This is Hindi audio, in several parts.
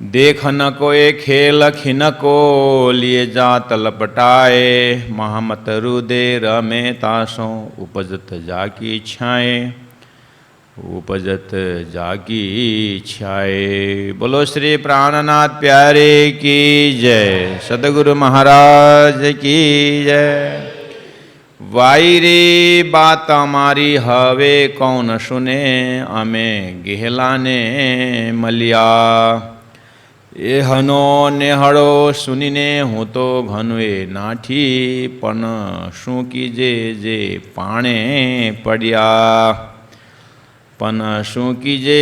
देख न कोई खेल खिन को लिए जात लपटाए, महामत रुदे रमे तासों उपजत जाकी इच्छाएं, उपजत जाकी इच्छाए। बोलो श्री प्राणनाथ प्यारे की जय, सदगुरु महाराज की जय। वायरी बात हमारी हवे कौन सुने, हमें गेहलाने मलिया। ए हनो नेहड़ो सुनीने हूँ तो घनुए नाठी, पण शू कीजे जे पाणे पड़िया। पण शू कीजे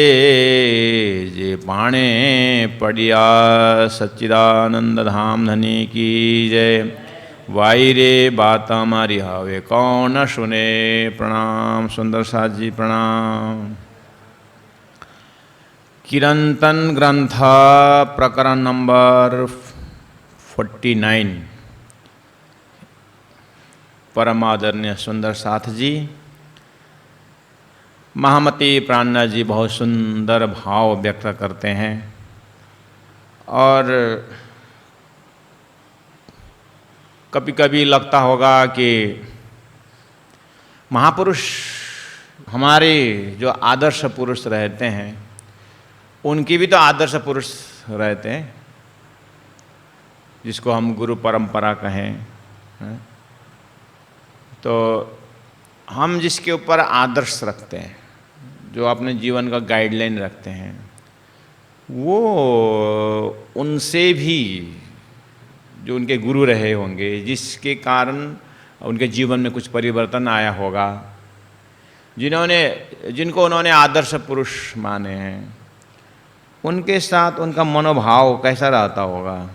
जे पाणे पड़िया। सच्चिदानंद धाम धनी की जय। वायरे बात हमारी हवे कौन सुने। प्रणाम सुंदर साथ जी, प्रणाम। किरंतन ग्रंथ प्रकरण नंबर 49। परमादरणीय सुंदर साथ जी, महामती प्राणनाथ जी बहुत सुंदर भाव व्यक्त करते हैं। और कभी कभी लगता होगा कि महापुरुष, हमारे जो आदर्श पुरुष रहते हैं, उनकी भी तो आदर्श पुरुष रहते हैं, जिसको हम गुरु परंपरा कहें। तो हम जिसके ऊपर आदर्श रखते हैं, जो अपने जीवन का गाइडलाइन रखते हैं, वो उनसे भी जो उनके गुरु रहे होंगे, जिसके कारण उनके जीवन में कुछ परिवर्तन आया होगा, जिनको उन्होंने आदर्श पुरुष माने हैं, उनके साथ उनका मनोभाव कैसा रहता होगा।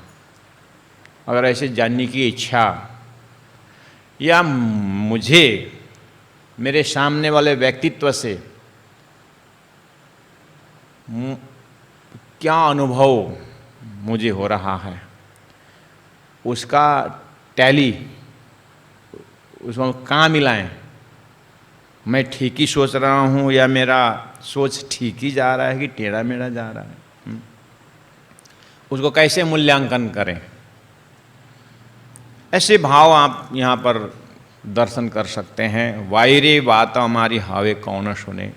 अगर ऐसे जानने की इच्छा, या मुझे मेरे सामने वाले व्यक्तित्व से क्या अनुभव मुझे हो रहा है, उसका टैली, उसको कहाँ मिलाएं। मैं ठीक ही सोच रहा हूँ या मेरा सोच ठीक ही जा रहा है कि टेढ़ा मेढ़ा जा रहा है, उसको कैसे मूल्यांकन करें। ऐसे भाव आप यहाँ पर दर्शन कर सकते हैं। वायरे बात हमारी हावे कौन सुने।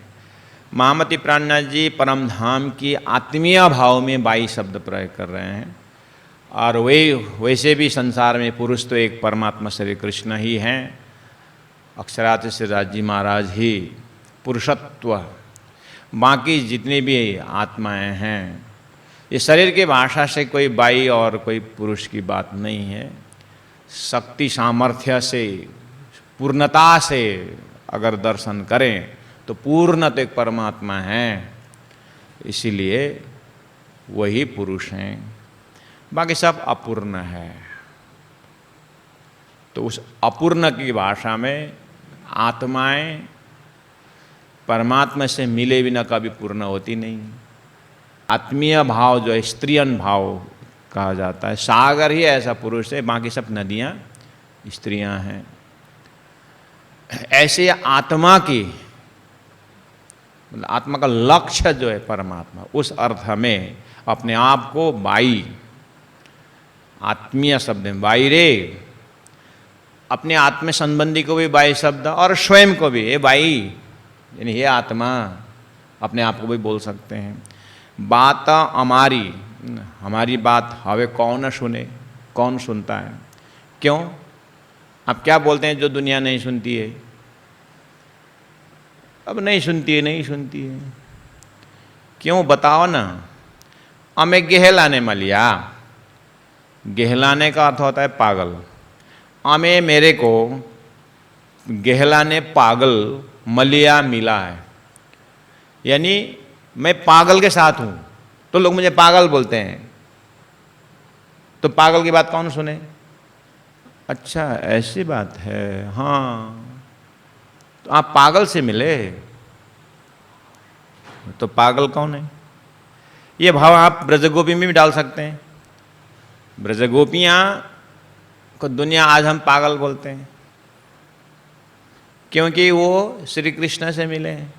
महामती प्राणनाथ जी परम धाम की आत्मीय भाव में बाई शब्द प्रयोग कर रहे हैं। और वैसे भी संसार में पुरुष तो एक परमात्मा श्री कृष्ण ही हैं। अक्षरार्थ श्री राज जी महाराज ही पुरुषत्व, बाकी जितनी भी आत्माएं हैं, ये शरीर के भाषा से कोई बाई और कोई पुरुष की बात नहीं है। शक्ति सामर्थ्य से, पूर्णता से अगर दर्शन करें तो पूर्ण तो एक परमात्मा है, इसीलिए वही पुरुष हैं, बाकी सब अपूर्ण है। तो उस अपूर्ण की भाषा में आत्माएं परमात्मा से मिले बिना कभी पूर्ण होती नहीं। आत्मीय भाव जो है स्त्रियन भाव कहा जाता है। सागर ही ऐसा पुरुष है, बाकी सब नदियां स्त्रियां हैं। ऐसे आत्मा की, आत्मा का लक्ष्य जो है परमात्मा, उस अर्थ में अपने आप को बाई, आत्मीय शब्द में बाई रे, अपने आत्म संबंधी को भी बाई शब्द और स्वयं को भी, ये बाई यानी ये आत्मा, अपने आप को भी बोल सकते हैं। बात हमारी, हमारी बात हवे कौन सुने, कौन सुनता है। क्यों? आप क्या बोलते हैं जो दुनिया नहीं सुनती है? अब नहीं सुनती है, नहीं सुनती है। क्यों बताओ ना। हमें गेहलाने मलिया, गेहलाने का अर्थ होता है पागल। हमें मेरे को गेहलाने पागल मलिया मिला है, यानी मैं पागल के साथ हूं तो लोग मुझे पागल बोलते हैं। तो पागल की बात कौन सुने? अच्छा ऐसी बात है, हाँ। तो आप पागल से मिले तो पागल कौन है? ये भाव आप ब्रजगोपी में भी डाल सकते हैं। ब्रजगोपियां को दुनिया आज हम पागल बोलते हैं, क्योंकि वो श्री कृष्ण से मिले हैं।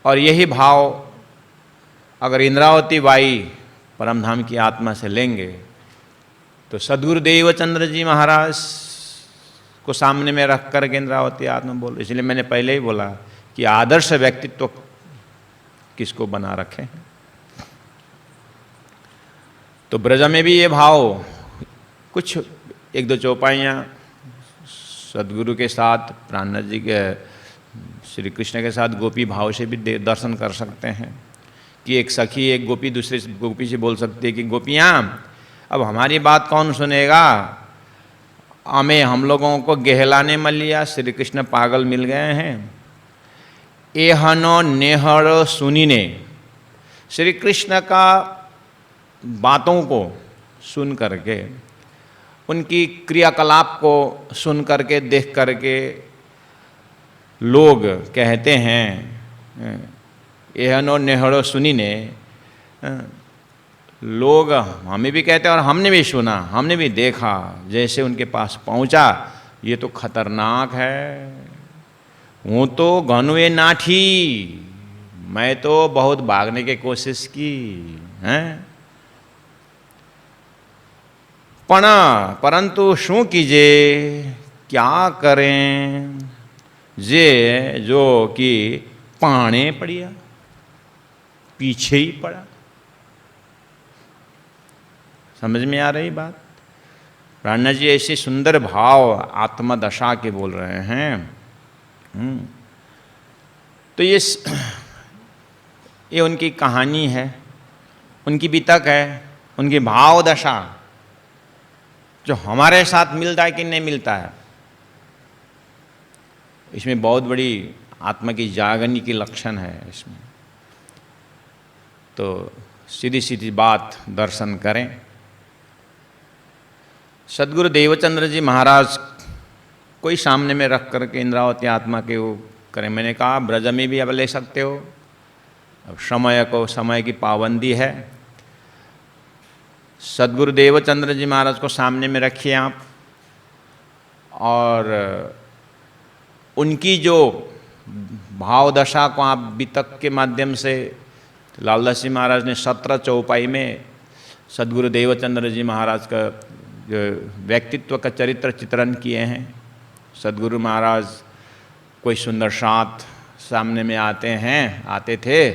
और यही भाव अगर इंद्रावती बाई परमधाम की आत्मा से लेंगे तो सद्गुरु देवचंद्र जी महाराज को सामने में रख कर इंद्रावती आत्मा बोल। इसलिए मैंने पहले ही बोला कि आदर्श व्यक्तित्व किसको बना रखे हैं। तो ब्रज में भी ये भाव, कुछ एक दो चौपाइयाँ सदगुरु के साथ प्राणनाथ जी के श्री कृष्ण के साथ गोपी भाव से भी दर्शन कर सकते हैं कि एक सखी एक गोपी दूसरे गोपी से बोल सकती है कि गोपियाँ अब हमारी बात कौन सुनेगा, हमें हम लोगों को गहलाने में लिया, श्री कृष्ण पागल मिल गए हैं। एहनो नेहर सुनीने, श्री कृष्ण का बातों को सुन करके, उनकी क्रियाकलाप को सुन करके देख करके लोग कहते हैं, एहनो नेहरो सुनीने, लोग हमें भी कहते हैं और हमने भी सुना, हमने भी देखा, जैसे उनके पास पहुंचा ये तो खतरनाक है, वो तो घनुए नाठी, मैं तो बहुत भागने की कोशिश की हैं, परंतु शू कीजे, क्या करें, जे जो कि पाने पड़िया, पीछे ही पड़ा। समझ में आ रही बात? प्राणनाथ जी ऐसे सुंदर भाव आत्मदशा के बोल रहे हैं। तो ये उनकी कहानी है, उनकी बीतक है, उनकी भाव दशा जो हमारे साथ मिलता है कि नहीं मिलता है, इसमें बहुत बड़ी आत्मा की जागनी की लक्षण है इसमें। तो सीधी सीधी बात दर्शन करें। सद्गुरु देवचंद्र जी महाराज कोई सामने में रख करके इंद्रावती आत्मा के वो करें। मैंने कहा ब्रज में भी अब ले सकते हो, अब समय की पाबंदी है। सद्गुरु देवचंद्र जी महाराज को सामने में रखिए आप, और उनकी जो भाव दशा को आप बीतक के माध्यम से, लालदास जी महाराज ने 17 चौपाई में सद्गुरु देवचंद्र जी महाराज का जो व्यक्तित्व का चरित्र चित्रण किए हैं। सद्गुरु महाराज कोई सुंदर साथ सामने में आते थे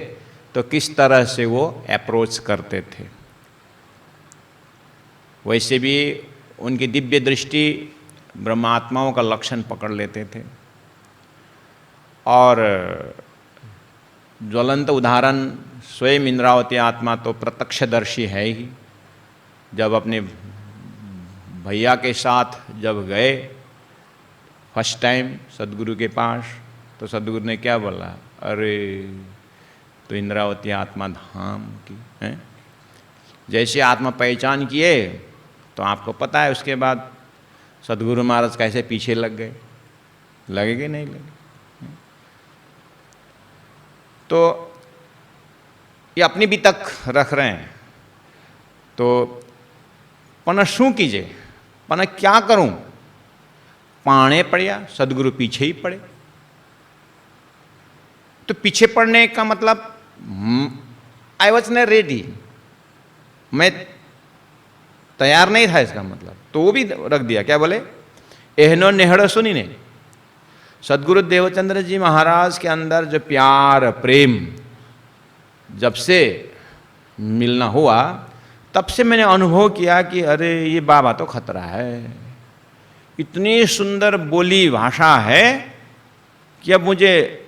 तो किस तरह से वो अप्रोच करते थे, वैसे भी उनकी दिव्य दृष्टि ब्रह्मात्माओं का लक्षण पकड़ लेते थे। और ज्वलंत उदाहरण स्वयं इंद्रावती आत्मा तो प्रत्यक्षदर्शी है ही। जब अपने भैया के साथ जब गए फर्स्ट टाइम सदगुरु के पास, तो सदगुरु ने क्या बोला, अरे तो इंद्रावती आत्मा धाम की है। जैसे आत्मा पहचान किए तो आपको पता है उसके बाद सदगुरु महाराज कैसे पीछे लग गए, लगेगे नहीं लगे। तो ये अपनी भी तक रख रहे हैं। तो पन शू कीजिए, पन क्या करूं, पाने पड़िया, सदगुरु पीछे ही पड़े। तो पीछे पड़ने का मतलब आई वॉज नॉट रेडी, मैं तैयार नहीं था इसका मतलब। तो वो भी रख दिया, क्या बोले, एहनो नेहड़ो सुनी ने। सदगुरु देवचंद्र जी महाराज के अंदर जो प्यार प्रेम जब से मिलना हुआ, तब से मैंने अनुभव किया कि अरे ये बाबा तो खतरा है। इतनी सुंदर बोली भाषा है कि अब मुझे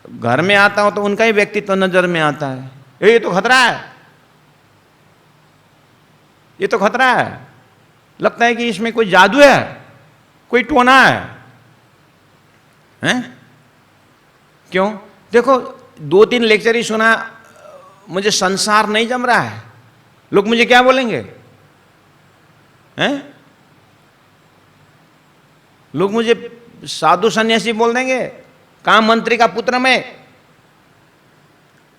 घर में आता हूं तो उनका ही व्यक्तित्व नजर में आता है। ये तो खतरा है, ये तो खतरा है। लगता है कि इसमें कोई जादू है, कोई टोना है, हैं? क्यों? देखो 2-3 लेक्चर ही सुना, मुझे संसार नहीं जम रहा है। लोग मुझे क्या बोलेंगे, हैं? लोग मुझे साधु सन्यासी बोल देंगे, काम मंत्री का पुत्र में,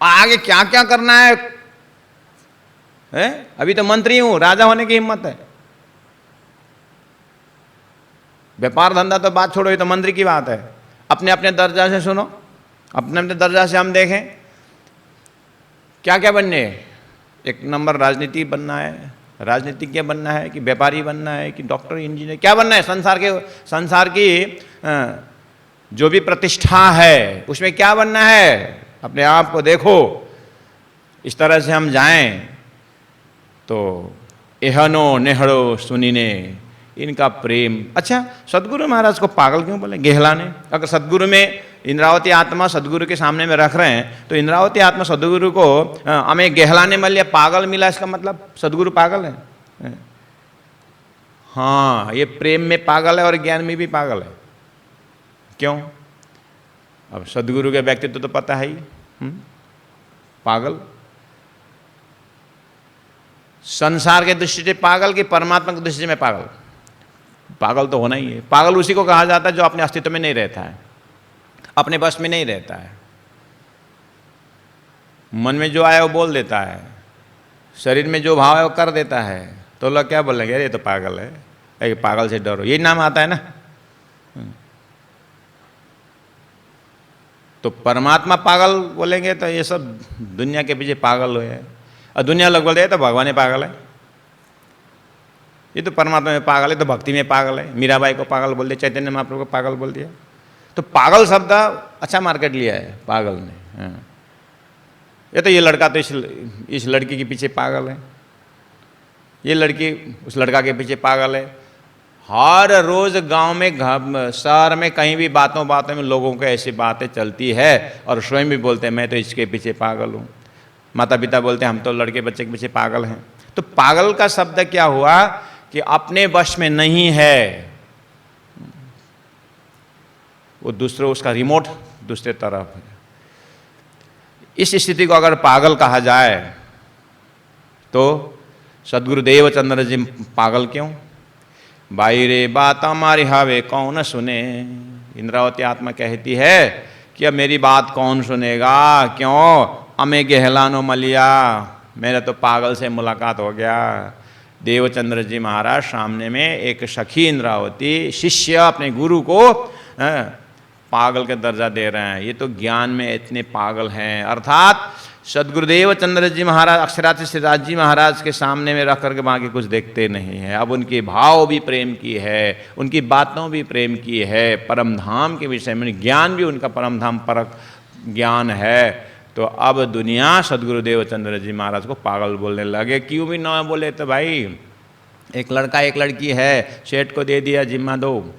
आगे क्या क्या करना है, हैं? अभी तो मंत्री हूं, राजा होने की हिम्मत है। व्यापार धंधा तो बात छोड़ो, ये तो मंत्री की बात है। अपने अपने दर्जा से सुनो, अपने अपने दर्जा से हम देखें क्या क्या बनने, एक नंबर राजनीति बनना है, राजनीतिज्ञ बनना है कि व्यापारी बनना है कि डॉक्टर इंजीनियर, क्या बनना है? संसार की जो भी प्रतिष्ठा है उसमें क्या बनना है? अपने आप को देखो। इस तरह से हम जाएं तो एहनो नेहड़ो सुनीने, इनका प्रेम। अच्छा, सदगुरु महाराज को पागल क्यों बोले? गेहलाने। अगर सदगुरु में इंद्रावती आत्मा सदगुरु के सामने में रख रहे हैं तो इंद्रावती आत्मा सदगुरु को हमें गेहलाने में लिया, पागल मिला, इसका मतलब सदगुरु पागल है। हाँ, ये प्रेम में पागल है और ज्ञान में भी पागल है। क्यों? अब सदगुरु के व्यक्तित्व तो पता है ही। पागल संसार के दृष्टि से पागल कि परमात्मा की दृष्टि में पागल? पागल तो होना ही है। पागल उसी को कहा जाता है जो अपने अस्तित्व में नहीं रहता है, अपने बस में नहीं रहता है। मन में जो आया वो बोल देता है, शरीर में जो भाव है वो कर देता है, तो लोग क्या बोलेंगे? अरे ये तो पागल है, अरे पागल से डरो, ये नाम आता है ना। तो परमात्मा पागल बोलेंगे तो ये सब दुनिया के पीछे पागल हुए हैं। और दुनिया लोग बोलते हैं तो भगवान पागल है, ये तो परमात्मा में पागल है, तो भक्ति में पागल है। मीराबाई को पागल बोल दिया, चैतन्य महाप्रभु को पागल बोल दिया। तो पागल शब्द अच्छा मार्केट लिया है पागल ने। ये तो ये लड़का तो इस लड़की के पीछे पागल है, ये लड़की उस लड़का के पीछे पागल है। हर रोज गांव में, शहर में, कहीं भी बातों में लोगों को ऐसी बातें चलती है और स्वयं भी बोलते हैं मैं तो इसके पीछे पागल हूँ। माता पिता बोलते हैं हम तो लड़के बच्चे के पीछे पागल हैं। तो पागल का शब्द क्या हुआ कि अपने वश में नहीं है, वो दूसरे, उसका रिमोट दूसरे तरफ है। इस स्थिति को अगर पागल कहा जाए तो सदगुरु देवचंद्र जी पागल क्यों? भाई रे बात हमारी हावे कौन सुने। इंद्रावती आत्मा कहती है कि अब मेरी बात कौन सुनेगा? क्यों? हमें गहलानो मलिया, मेरा तो पागल से मुलाकात हो गया। देवचंद्र जी महाराज सामने में एक सखी इंद्रावती शिष्य अपने गुरु को पागल के दर्जा दे रहे हैं। ये तो ज्ञान में इतने पागल हैं। अर्थात सदगुरुदेव चंद्र जी महाराज अक्षराज श्रीराज जी महाराज के सामने में रख करके बाकी कुछ देखते नहीं है। अब उनके भाव भी प्रेम की है, उनकी बातों भी प्रेम की है, परम धाम के विषय में ज्ञान भी उनका परम धाम परक ज्ञान है। तो अब दुनिया सदगुरुदेव चंद्र जी महाराज को पागल बोलने लगे। क्यों भी ना बोले? तो भाई एक लड़का एक लड़की है, सेठ को दे दिया जिम्मा दो,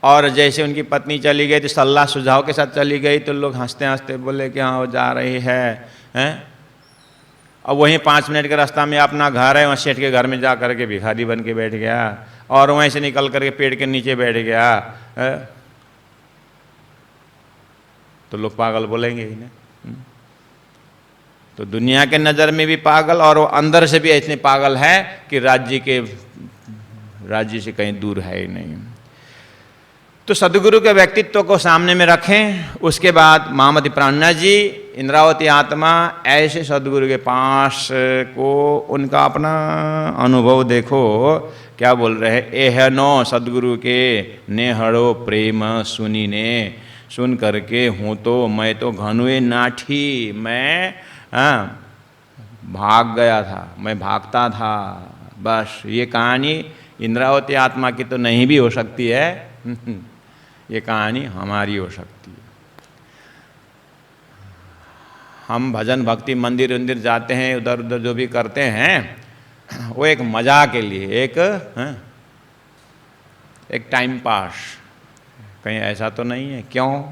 और जैसे उनकी पत्नी चली गई तो सलाह सुझाव के साथ चली गई तो लोग हंसते हंसते बोले कि हाँ वो जा रही है। अब वहीं 5 मिनट के रास्ता में अपना घर है, वहाँ सेठ के घर में जा करके भिखारी बन के बैठ गया और वहीं से निकल करके पेड़ के नीचे बैठ गया तो लोग पागल बोलेंगे ही ना। तो दुनिया के नज़र में भी पागल और वो अंदर से भी इतने पागल है कि राज्य से कहीं दूर है ही नहीं। तो सदगुरु के व्यक्तित्व को सामने में रखें। उसके बाद महामती प्राणनाथ जी इंद्रावती आत्मा ऐसे सदगुरु के पास को उनका अपना अनुभव देखो क्या बोल रहे हैं। एहनो सदगुरु के नेहड़ो प्रेम सुनी ने, सुन करके हूँ तो मैं तो घनुए नाठी, मैं भाग गया था, मैं भागता था। बस ये कहानी इंद्रावती आत्मा की तो नहीं भी हो सकती है, ये कहानी हमारी हो सकती है। हम भजन भक्ति मंदिर वंदिर जाते हैं, उधर उधर जो भी करते हैं वो एक मजा के लिए, एक टाइम पास। कहीं ऐसा तो नहीं है? क्यों?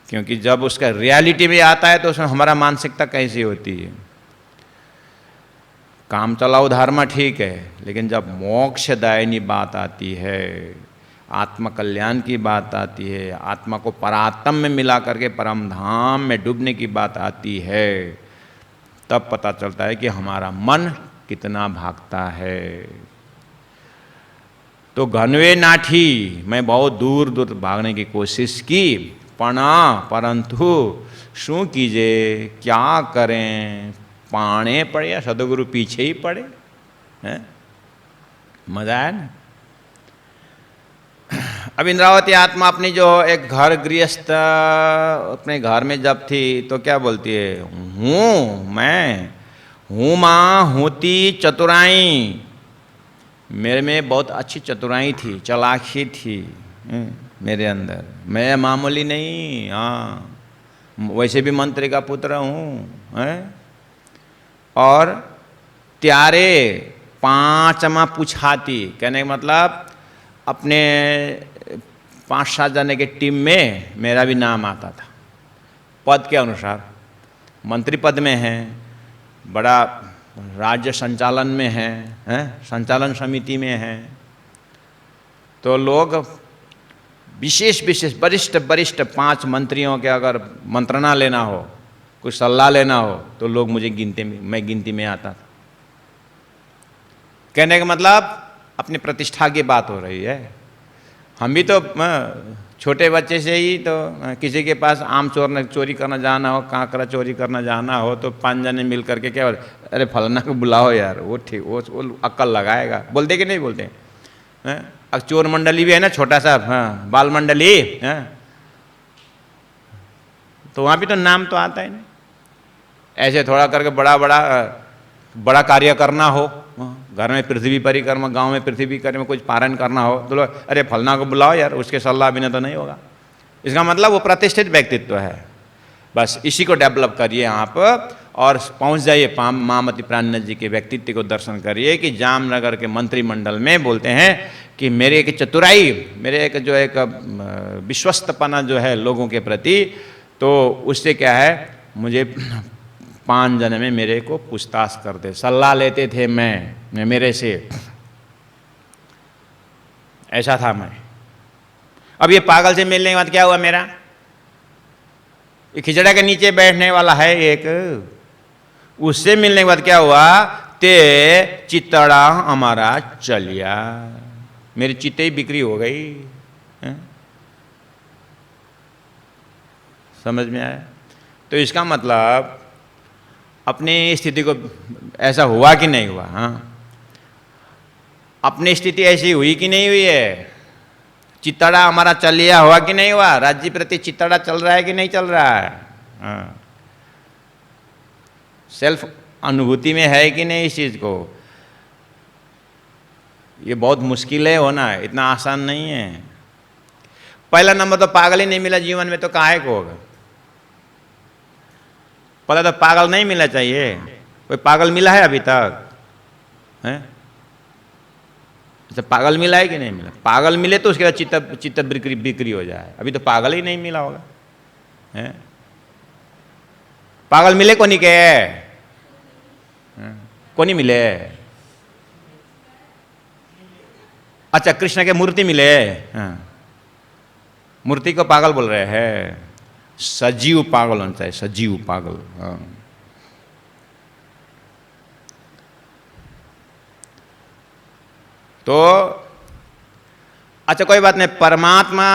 क्योंकि जब उसका रियलिटी में आता है तो उसमें हमारा मानसिकता कैसी होती है। काम चलाओ धर्म ठीक है, लेकिन जब मोक्षदायिनी बात आती है, आत्म कल्याण की बात आती है, आत्मा को परात्म में मिला करके परम धाम में डूबने की बात आती है, तब पता चलता है कि हमारा मन कितना भागता है। तो घनवे नाठी, मैं बहुत दूर दूर भागने की कोशिश की, परंतु शू कीजे, क्या करें, पाने पड़े या सदगुरु पीछे ही पड़े हैं। मजा है ना। अब इंद्रावती आत्मा अपनी जो एक घर गृहस्थ अपने घर में जब थी तो क्या बोलती है, मैं हूँ माँ होती चतुराई, मेरे में बहुत अच्छी चतुराई थी, चालाकी थी मेरे अंदर, मैं मामूली नहीं, हाँ वैसे भी मंत्री का पुत्र हूँ। और त्यारे पांचमा पूछाती, कहने का मतलब अपने 5-7 जने के टीम में मेरा भी नाम आता था, पद के अनुसार। मंत्री पद में है, बड़ा राज्य संचालन में है, संचालन समिति में है, तो लोग विशेष विशेष वरिष्ठ 5 मंत्रियों के अगर मंत्रणा लेना हो, कुछ सलाह लेना हो, तो लोग मुझे मैं गिनती में आता था। कहने का मतलब अपनी प्रतिष्ठा की बात हो रही है। हम भी तो छोटे बच्चे से ही तो किसी के पास आम चोरी करना जाना हो, कांकरा चोरी करना जाना हो, तो 5 जने मिल करके क्या, अरे फलाना को बुलाओ यार, वो ठीक, वो अक्ल लगाएगा, बोलते कि नहीं बोलते हैं। अब चोर मंडली भी है ना, छोटा सा, हाँ बाल मंडली, तो वहाँ भी तो नाम तो आता है ना। ऐसे थोड़ा करके बड़ा कार्य करना हो, घर में पृथ्वी परिक्रमा, गांव में पृथ्वी परिक्रमा, कुछ पारण करना हो, तो लोग अरे फलना को बुलाओ यार, उसके सलाह बिना तो नहीं होगा। इसका मतलब वो प्रतिष्ठित व्यक्तित्व है। बस इसी को डेवलप करिए आप और पहुंच जाइए महामती प्राणनाथ जी के व्यक्तित्व को दर्शन करिए कि जामनगर के मंत्रिमंडल में बोलते हैं कि मेरे एक चतुराई, मेरे एक जो एक विश्वस्तपना जो है लोगों के प्रति, तो उससे क्या है, मुझे 5 जने में मेरे को पूछताछ करते, सलाह लेते थे मैं मेरे से, ऐसा था मैं। अब ये पागल से मिलने के बाद क्या हुआ मेरा, ये खिचड़ा के नीचे बैठने वाला है एक, उससे मिलने के बाद क्या हुआ, ते चितड़ा हमारा चलिया, मेरी चिते ही बिक्री हो गई। समझ में आया? तो इसका मतलब अपनी स्थिति को ऐसा हुआ कि नहीं हुआ, हाँ अपनी स्थिति ऐसी हुई कि नहीं हुई है, चितड़ा हमारा चलिया हुआ कि नहीं हुआ, राज्य प्रति चितड़ा चल रहा है कि नहीं चल रहा है, हाँ सेल्फ अनुभूति में है कि नहीं इस चीज को। ये बहुत मुश्किल है होना, इतना आसान नहीं है। पहला नंबर तो पागल ही नहीं मिला जीवन में, तो काहे को होगा, पहले तो पागल नहीं मिलना चाहिए। कोई पागल मिला है अभी तक, है अच्छा पागल मिला है कि नहीं मिला, पागल मिले तो उसके बाद चित्त बिक्री हो जाए, अभी तो पागल ही नहीं मिला होगा, है पागल मिले को नहीं के, को नहीं मिले, अच्छा कृष्ण के मूर्ति मिले, हाँ मूर्ति को पागल बोल रहे हैं, सजीव पागल होना चाहिए, सजीव पागल, हाँ तो अच्छा कोई बात नहीं, परमात्मा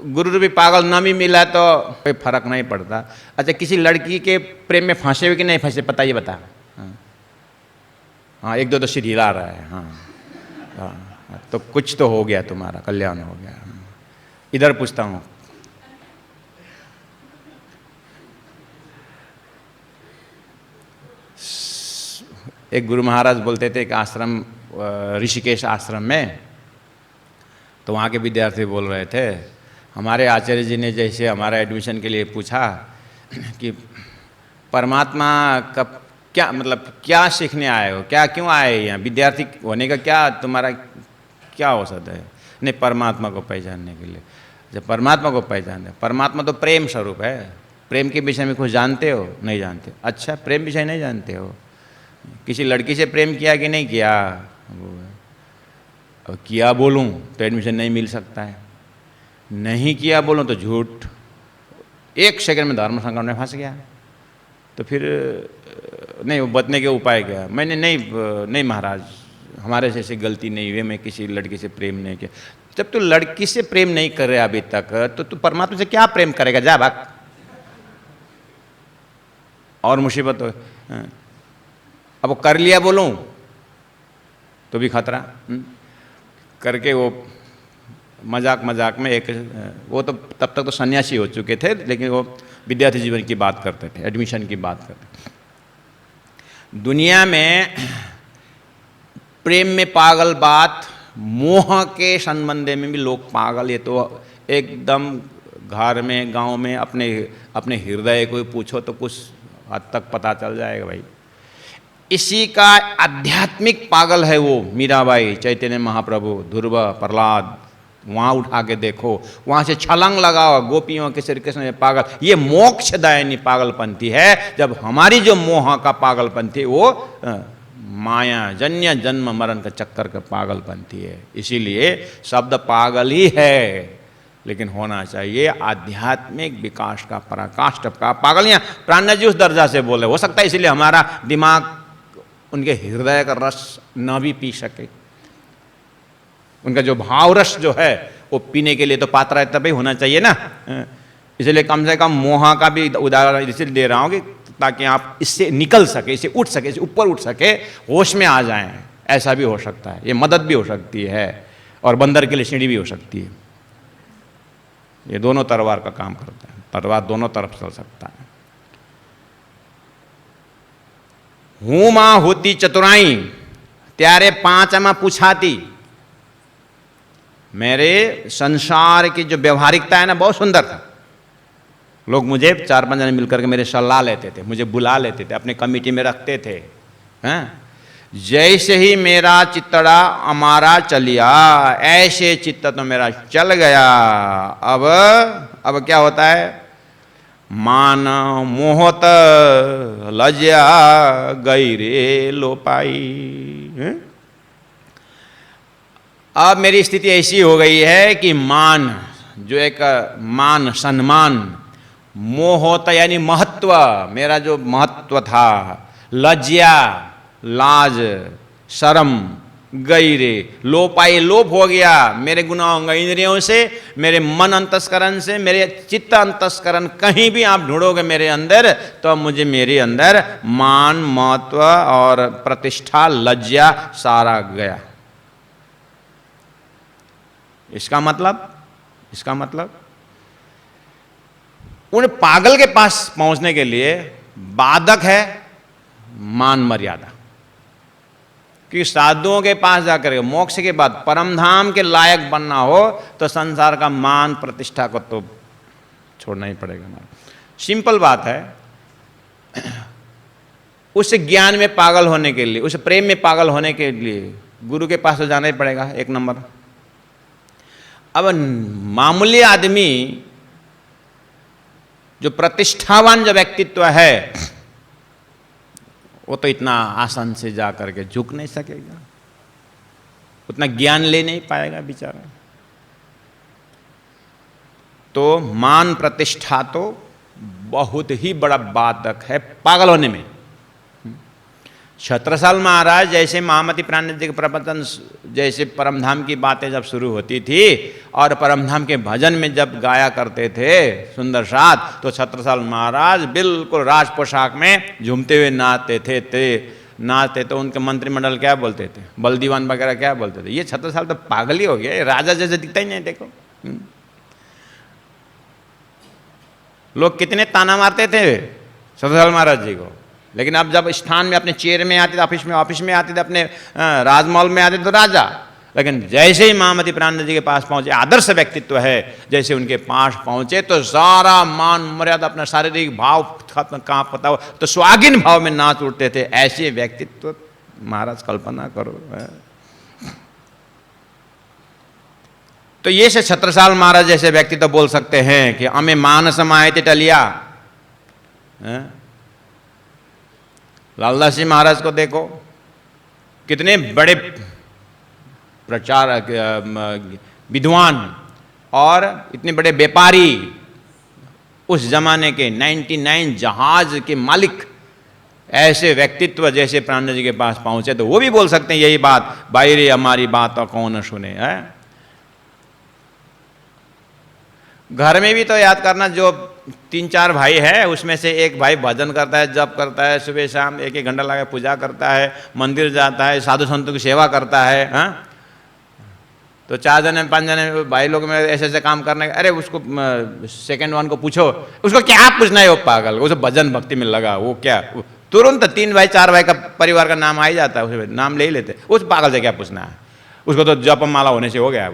गुरु रूपी पागल न भी मिला तो कोई फर्क नहीं पड़ता। अच्छा किसी लड़की के प्रेम में फंसे हुए कि नहीं फंसे, बताइए बता, हाँ 1-2 तो सिर हिला रहा है, हाँ तो कुछ तो हो गया, तुम्हारा कल्याण हो गया। इधर पूछता हूँ, एक गुरु महाराज बोलते थे कि आश्रम ऋषिकेश आश्रम में, तो वहाँ के विद्यार्थी बोल रहे थे, हमारे आचार्य जी ने जैसे हमारा एडमिशन के लिए पूछा कि परमात्मा का क्या मतलब, क्या सीखने आए हो, क्या क्यों आए यहाँ, विद्यार्थी होने का क्या तुम्हारा क्या औसत है, नहीं परमात्मा को पहचानने के लिए। जब परमात्मा को पहचानते, परमात्मा तो प्रेम स्वरूप है, प्रेम के विषय में कुछ जानते हो, नहीं जानते, अच्छा प्रेम विषय नहीं जानते हो, किसी लड़की से प्रेम किया कि नहीं किया, अब किया बोलूं तो एडमिशन नहीं मिल सकता है, नहीं किया बोलूं तो झूठ, 1 सेकंड में धर्म संकट में फंस गया, तो फिर नहीं वो बचने के उपाय क्या, मैंने नहीं महाराज हमारे से ऐसी गलती नहीं हुई, मैं किसी लड़की से प्रेम नहीं किया। जब तू लड़की से प्रेम नहीं कर रहा अभी तक, तो तू परमात्मा से क्या प्रेम करेगा, जा भाग, और मुसीबत हो। अब वो कर लिया बोलूं तो भी खतरा, करके वो मजाक मजाक में एक, वो तो तब तक तो सन्यासी हो चुके थे, लेकिन वो विद्यार्थी जीवन की बात करते थे, एडमिशन की बात करते थे। दुनिया में प्रेम में पागल बात, मोह के संबंध में भी लोग पागल। ये तो एकदम घर में गांव में अपने हृदय को पूछो तो कुछ हद तक पता चल जाएगा भाई। इसी का आध्यात्मिक पागल है वो मीराबाई, चैतन्य महाप्रभु, ध्रुव, प्रहलाद। वहाँ उठा के देखो, वहाँ से छलांग लगाओ, गोपियों के श्री कृष्ण में पागल। ये मोक्षदायिनी पागलपंथी है। जब हमारी जो मोह का पागलपंथी वो माया जन्य जन्म मरण का चक्कर का पागलपंथी है। इसीलिए शब्द पागल ही है, लेकिन होना चाहिए आध्यात्मिक विकास का पराकाष्ठ का पागल। यहाँ प्राणनाथ जी उस दर्जा से बोले, हो सकता है इसीलिए हमारा दिमाग उनके हृदय का रस न भी पी सके। उनका जो भाव रस जो है वो पीने के लिए तो पात्र तभी होना चाहिए ना। इसलिए कम से कम मोह का भी उदाहरण इसलिए दे रहा हूँ कि ताकि आप इससे निकल सके, इससे उठ सके, इससे ऊपर उठ सके, होश में आ जाएं। ऐसा भी हो सकता है, ये मदद भी हो सकती है और बंदर के लिए सीढ़ी भी हो सकती है। ये दोनों तलवार का काम करता है, तलवार दोनों तरफ चल सकता है। हूँ माँ होती चतुराई त्यारे पांचमा पूछाती। मेरे संसार की जो व्यवहारिकता है ना बहुत सुंदर था। लोग मुझे 4-5 जने मिलकर के मेरे सलाह लेते थे, मुझे बुला लेते थे, अपने कमेटी में रखते थे। हैं जैसे ही मेरा चित्तड़ा हमारा चलिया, ऐसे चित्त तो मेरा चल गया। अब क्या होता है? मान मोहत लज्जा गई रे लोपाई। अब मेरी स्थिति ऐसी हो गई है कि मान, जो एक मान सम्मान, मोह होता यानी महत्व, मेरा जो महत्व था, लज्जा लाज शर्म गई रे लोपाई, लोप हो गया मेरे गुनाहों इंद्रियों से, मेरे मन अंतस्करण से, मेरे चित्त अंतस्करण। कहीं भी आप ढूंढोगे मेरे अंदर तो मुझे मेरे अंदर मान महत्व और प्रतिष्ठा लज्जा सारा गया। इसका मतलब उन पागल के पास पहुंचने के लिए बाधक है मान मर्यादा। कि साधुओं के पास जाकर मोक्ष के बाद परमधाम के लायक बनना हो तो संसार का मान प्रतिष्ठा को तो छोड़ना ही पड़ेगा हमारा। सिंपल बात है। उस ज्ञान में पागल होने के लिए, उस प्रेम में पागल होने के लिए गुरु के पास तो जाना ही पड़ेगा, एक नंबर। अब मामूली आदमी जो प्रतिष्ठावान जो व्यक्तित्व है वो तो इतना आसान से जा करके झुक नहीं सकेगा, उतना ज्ञान ले नहीं पाएगा बेचारा। तो मान प्रतिष्ठा तो बहुत ही बड़ा बाधक है पागल होने में। छत्रसाल महाराज जैसे महामती प्राणनाथ जी के प्रवचन, जैसे परमधाम की बातें जब शुरू होती थी और परमधाम के भजन में जब गाया करते थे सुंदर साथ, तो छत्रसाल महाराज बिल्कुल राज पोशाक में झूमते हुए नाचते तो उनके मंत्रिमंडल क्या बोलते थे, बल दीवान वगैरह क्या बोलते थे, ये छत्रसाल तो पागल ही हो गया, राजा जैसे दिखता ही नहीं। देखो लोग कितने ताना मारते थे छत्रसाल महाराज जी को, लेकिन अब जब स्थान में अपने चेयर में आते थे, ऑफिस में आते थे, अपने राजमहल में आते थे तो राजा। लेकिन जैसे ही महामती प्राणनाथ जी के पास पहुंचे, आदर्श व्यक्तित्व है, जैसे उनके पास पहुंचे तो सारा मान मर्यादा, अपना शारीरिक भाव खत्म, कहाँ पता हो तो स्वागिन भाव में नाच उठते थे। ऐसे व्यक्तित्व महाराज कल्पना करो। तो ये से छत्रसाल महाराज जैसे व्यक्ति तो बोल सकते हैं कि हमें मानस मायते टलिया। लालदास जी महाराज को देखो, कितने बड़े प्रचारक, विद्वान और इतने बड़े व्यापारी, उस जमाने के 99 जहाज के मालिक, ऐसे व्यक्तित्व जैसे प्राणनाथ जी के पास पहुंचे तो वो भी बोल सकते हैं यही बात, भाई रे हमारी बात तो कौन सुने। है घर में भी तो याद करना, जो 3-4 भाई है उसमें से एक भाई भजन करता है, जप करता है, सुबह शाम 1-1 घंटा लगा पूजा करता है, मंदिर जाता है, साधु संतों की सेवा करता है। हाँ? तो 4 जने 5 जने भाई लोग में ऐसे ऐसे काम करने, अरे उसको सेकंड वन को पूछो उसको क्या पूछना है, वो पागल, उसे भजन भक्ति में लगा, वो क्या तुरंत 3 भाई 4 भाई का परिवार का नाम आ ही जाता है, उसे नाम ले ही लेते, उस पागल से क्या पूछना है, उसको तो जप माला होने से हो गया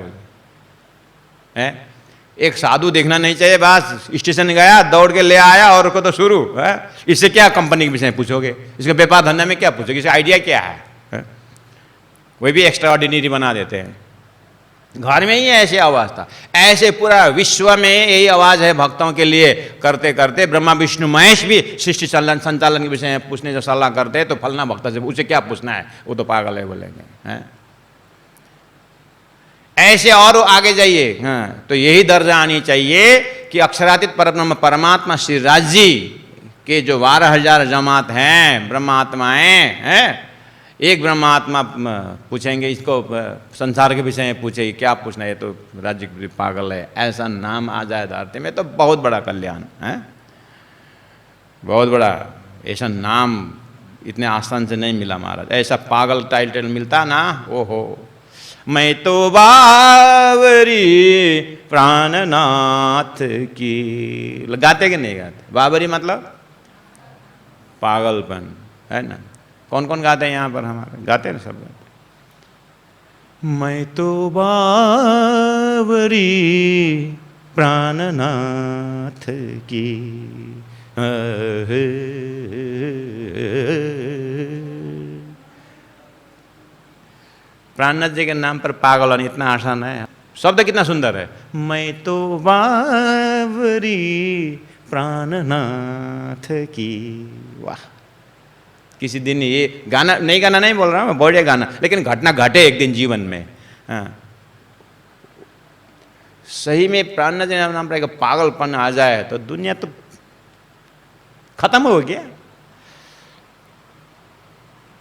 है। एक साधु देखना नहीं चाहिए, बस स्टेशन गया दौड़ के ले आया और उसको तो शुरू है। इससे क्या कंपनी के विषय में पूछोगे, इसके व्यापार धंधा में क्या पूछोगे, इसका आइडिया क्या है? वही भी एक्स्ट्रा ऑर्डिनरी बना देते हैं। घर में ही ऐसी आवाज था, ऐसे पूरा विश्व में यही आवाज है भक्तों के लिए। करते करते ब्रह्मा विष्णु महेश भी सृष्टि संचालन के विषय में पूछने जो सलाह करते हैं, तो फलना भक्त से उसे क्या पूछना है, वो तो पागल है बोलेंगे, हैं? ऐसे और आगे जाइए, हाँ, तो यही दर्जा आनी चाहिए कि अक्षरातीत परब्रह्म परमात्मा श्री राज जी के जो 12,000 जमात हैं ब्रह्मात्माएं हैं, एक ब्रह्मात्मा पूछेंगे इसको संसार के विषय में पूछे, क्या पूछना है, तो राज्य पागल है, ऐसा नाम आ जाए धरती में तो बहुत बड़ा कल्याण है, बहुत बड़ा। ऐसा नाम इतने आसान से नहीं मिला महाराज, ऐसा पागल टाइटल मिलता ना, ओहो। मैं तो बावरी प्राणनाथ की, गाते कि नहीं गाते? बावरी मतलब पागलपन है ना। कौन कौन गाते हैं यहाँ पर? हमारे गाते हैं सब गाते। मैं तो बावरी प्राणनाथ की, प्राणनाथ जी के नाम पर पागल होना इतना आसान है, शब्द कितना सुंदर है। मैं तो बावरी प्राणनाथ की, वाह। किसी दिन ये गाना, नई गाना नहीं बोल रहा हूँ मैं, बढ़िया गाना, लेकिन घटना घटे एक दिन जीवन में, हाँ। सही में प्राणनाथ जी नाम पर एक पागलपन आ जाए तो दुनिया तो खत्म हो गया।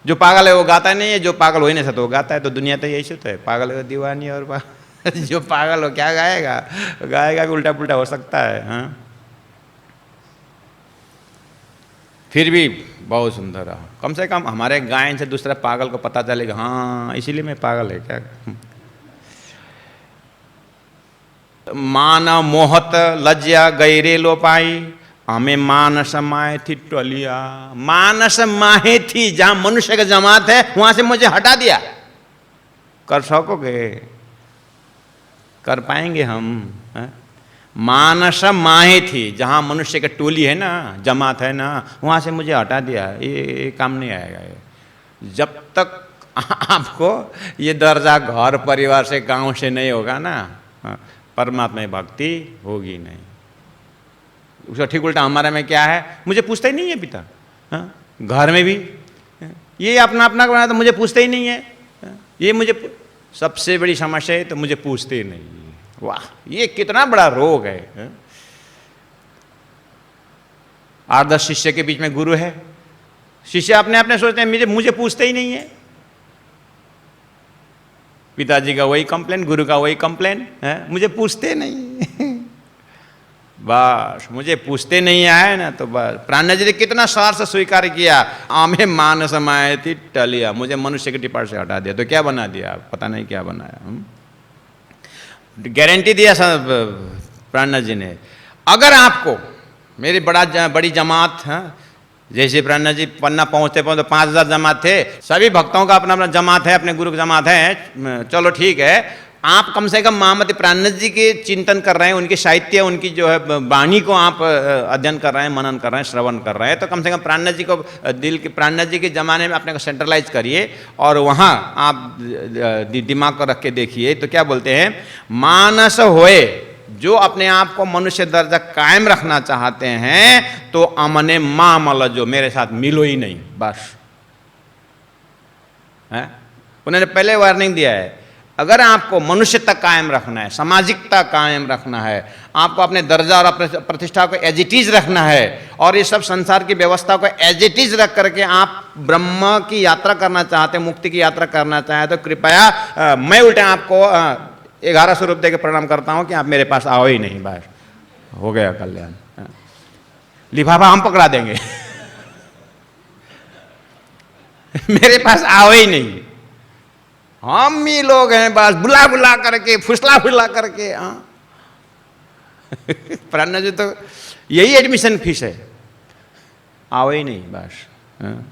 जो पागल है वो गाता नहीं है, जो पागल हो ही नहीं सकता वो गाता है, तो दुनिया तो यही तो है, पागल है दीवानी और जो पागल हो क्या गाएगा, गाएगा भी उल्टा पुल्टा हो सकता है, हाँ। फिर भी बहुत सुंदर है, कम से कम हमारे गायन से दूसरा पागल को पता चलेगा, हाँ इसीलिए मैं पागल है क्या। मान मोहत लज्जा गैरे लो पाई, हमें मानस माए थी टोलिया। मानस माहे थी, जहां मनुष्य का जमात है वहां से मुझे हटा दिया। कर सकोगे? कर पाएंगे हम? है? मानस माहे थी, जहां मनुष्य का टोली है ना, जमात है ना, वहां से मुझे हटा दिया। ये काम नहीं आएगा ये। जब तक आपको ये दर्जा घर परिवार से गांव से नहीं होगा ना, परमात्मा भक्ति होगी नहीं। उसका ठीक उल्टा हमारे में क्या है, मुझे पूछता ही नहीं है पिता, हाँ? घर में भी ये अपना अपना बना, तो मुझे पूछते ही नहीं है, ये मुझे सबसे बड़ी समस्या है, तो मुझे पूछते ही नहीं। वाह, ये कितना बड़ा रोग है। 8-10 शिष्य के बीच में गुरु है, शिष्य अपने अपने सोचते हैं मुझे पूछते ही नहीं है। पिताजी का वही कंप्लेन, गुरु का वही कंप्लेन है, मुझे पूछते नहीं। बस मुझे पूछते नहीं आए ना, तो बस प्राणनाथ जी ने कितना सार से स्वीकार किया, आमे मान समाये थी टलिया, मुझे मनुष्य के टिपाट से हटा दिया, तो क्या बना दिया, पता नहीं क्या बनाया। गारंटी दिया प्राणनाथ जी ने, अगर आपको मेरी बड़ी जमात, हाँ, जैसे प्राणनाथ जी पन्ना पहुँचते 5,000 जमात थे, सभी भक्तों का अपना अपना जमात है, अपने गुरु की जमात है, चलो ठीक है। आप कम से कम महामति प्राणनाथ जी के चिंतन कर रहे हैं, उनके साहित्य, उनकी जो है वाणी को आप अध्ययन कर रहे हैं, मनन कर रहे हैं, श्रवण कर रहे हैं, तो कम से कम प्राणनाथ जी को दिल के, प्राणनाथ जी के ज़माने में अपने को सेंट्रलाइज करिए और वहाँ आप दिमाग को रख के देखिए। तो क्या बोलते हैं, मानस होए, जो अपने आप को मनुष्य दर्जा कायम रखना चाहते हैं, तो अमने माँ मल, जो मेरे साथ मिलो ही नहीं, बस है। उन्होंने पहले वार्निंग दिया है, अगर आपको मनुष्यता कायम रखना है, सामाजिकता कायम रखना है, आपको अपने दर्जा और अपने प्रतिष्ठा को एज इट इज रखना है, और ये सब संसार की व्यवस्था को एज इट इज रख करके आप ब्रह्म की यात्रा करना चाहते हैं, मुक्ति की यात्रा करना चाहते, तो कृपया मैं उल्टा आपको 1100 रुपये के प्रणाम करता हूं कि आप मेरे पास आओ ही नहीं, बस हो गया कल्याण। लिफाफा हम पकड़ा देंगे। मेरे पास आओ ही नहीं, हम ही लोग हैं बस बुला बुला करके, फुसला फुसला करके। हाँ प्राणा जी तो यही एडमिशन फीस है, आओ ही नहीं बस। हाँ।